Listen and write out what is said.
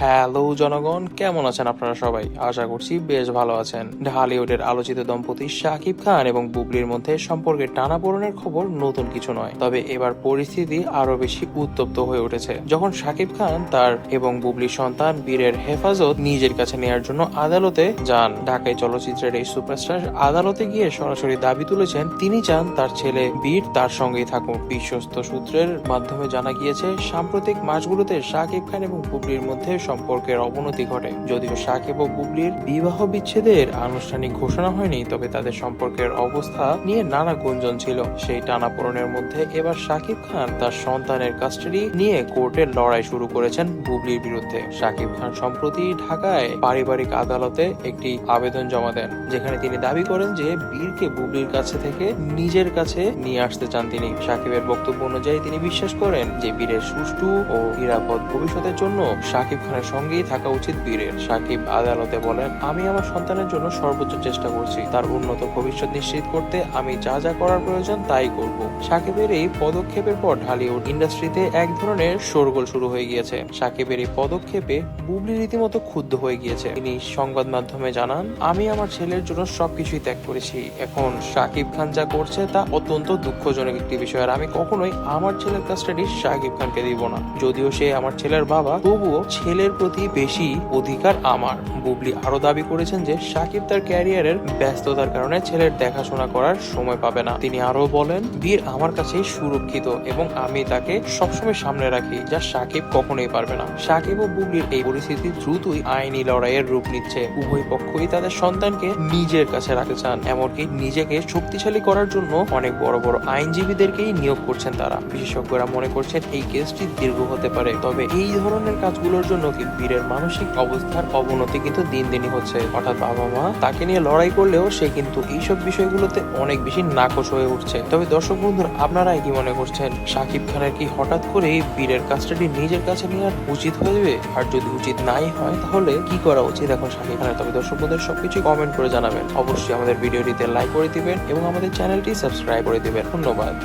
Hello জনগণ, কেমন আছেন আপনারা সবাই? আশা করছি বেশ ভালো আছেন। ঢালিউডের আলোচিত দম্পতি শাকিব খান এবং বুবলির মধ্যে সম্পর্কের টানাপোড়েনের খবর নতুন কিছু নয়, তবে এবার পরিস্থিতি আরো বেশি উত্তপ্ত হয়ে উঠেছে যখন শাকিব খান তার এবং বুবলির সন্তান বীরের হেফাজত নিজের কাছে নেয়ার জন্য আদালতে যান। ঢাকায় চলচ্চিত্রের এই সুপারস্টার আদালতে গিয়ে সরাসরি দাবি তুলেছেন তিনি চান তার ছেলে বীর তার সঙ্গেই থাকুন। বিশ্বস্ত সূত্রের মাধ্যমে জানা গিয়েছে, সাম্প্রতিক মাসগুলোতে শাকিব খান এবং বুবলির মধ্যে সম্পর্কের অবনতি ঘটে। যদিও শাকিব ও বুবলির বিবাহ বিচ্ছেদের আনুষ্ঠানিক ঘোষণা হয়নি, তবে তাদের সম্পর্কের অবস্থা নিয়ে নানা গুঞ্জন ছিল। সেই টানাপোড়েনের মধ্যে এবার শাকিব খান তার সন্তানের কাস্টাডি নিয়ে কোর্টে লড়াই শুরু করেছেন বুবলির বিরুদ্ধে। শাকিব খান সম্প্রতি ঢাকায় পারিবারিক আদালতে একটি আবেদন জমা দেন, যেখানে তিনি দাবি করেন যে বীরকে বুবলির কাছে থেকে নিজের কাছে নিয়ে আসতে চান তিনি। শাকিবের বক্তব্য অনুযায়ী তিনি বিশ্বাস করেন যে বীরের সুষ্ঠু ও নিরাপদ ভবিষ্যতের জন্য শাকিব খানের সঙ্গেই থাকা উচিত বীরের। শাকিব আদালতে বলেন, আমি আমার সন্তানের জন্য সর্বোচ্চ চেষ্টা করছি, তার উন্নত ভবিষ্যৎ নিশ্চিত করতে আমি যা যা করার প্রয়োজন তাই করব। শাকিবের এই পদক্ষেপের পর ঢালিউড ইন্ডাস্ট্রিতে এক ধরনের শোরগোল শুরু হয়ে গিয়েছে। শাকিবের এই পদক্ষেপে বুবলি রীতিমতো ক্ষুব্ধ হয়ে গিয়েছে। তিনি সংবাদ মাধ্যমে জানান, আমি আমার ছেলের জন্য সবকিছুই ত্যাগ করেছি, এখন শাকিব খান যা করছে তা অত্যন্ত দুঃখজনক একটি বিষয়, আর আমি কখনোই আমার ছেলের কাস্টাডি শাকিব খানকে দিব না। যদিও সে আমার ছেলের বাবা, তবুও ছেলের প্রতি বেশি অধিকার আমার। বুবলি আরো দাবি করেছেন যে শাকিব তার ক্যারিয়ারের ব্যস্ততার কারণে ছেলের দেখাশোনা করার সময় পাবে না। তিনি আরো বলেন, বীর আমার কাছেই সুরক্ষিত এবং আমি তাকে সবসময় সামনে রাখি, যা শাকিব কখনোই পারবে না। শাকিব ও বুবলির এই পরিস্থিতি দ্রুতই আইনি লড়াইয়ের রূপ নিচ্ছে। উভয় পক্ষই তাদের সন্তানকে নিজের কাছে রাখতে চান, এমনকি নিজেকে শক্তিশালী করার জন্য অনেক বড় বড় আইনজীবীদেরকেই নিয়োগ করছেন তারা। বিশেষজ্ঞরা মনে করছেন এই কেসটি দীর্ঘ হতে পারে, তবে এই ধরনের কাজগুলোর জন্য বীরের মানসিক অবস্থার অবনতি কিন্তু দিন দিনই হচ্ছে। অর্থাৎ বাবা মা তাকে নিয়ে লড়াই করলেও সে কিন্তু এইসব বিষয়গুলোতে অনেক বেশি নাকশ হয়ে উঠছে। তবে দর্শক বন্ধুরা, আপনারা কি মনে করছেন, শাকিব খানের কি হঠাৎ করে বীরের কাস্টাডি নিজের কাছে নেওয়ার উচিত হয়ে? আর যদি উচিত নাই হয় তাহলে কি করা উচিত এখন শাকিব খানের? তবে দর্শক বন্ধুদের সবকিছু কমেন্ট করে জানাবেন। অবশ্যই আমাদের ভিডিওটিতে লাইক করে দিবেন এবং আমাদের চ্যানেলটি সাবস্ক্রাইব করে দিবেন। ধন্যবাদ।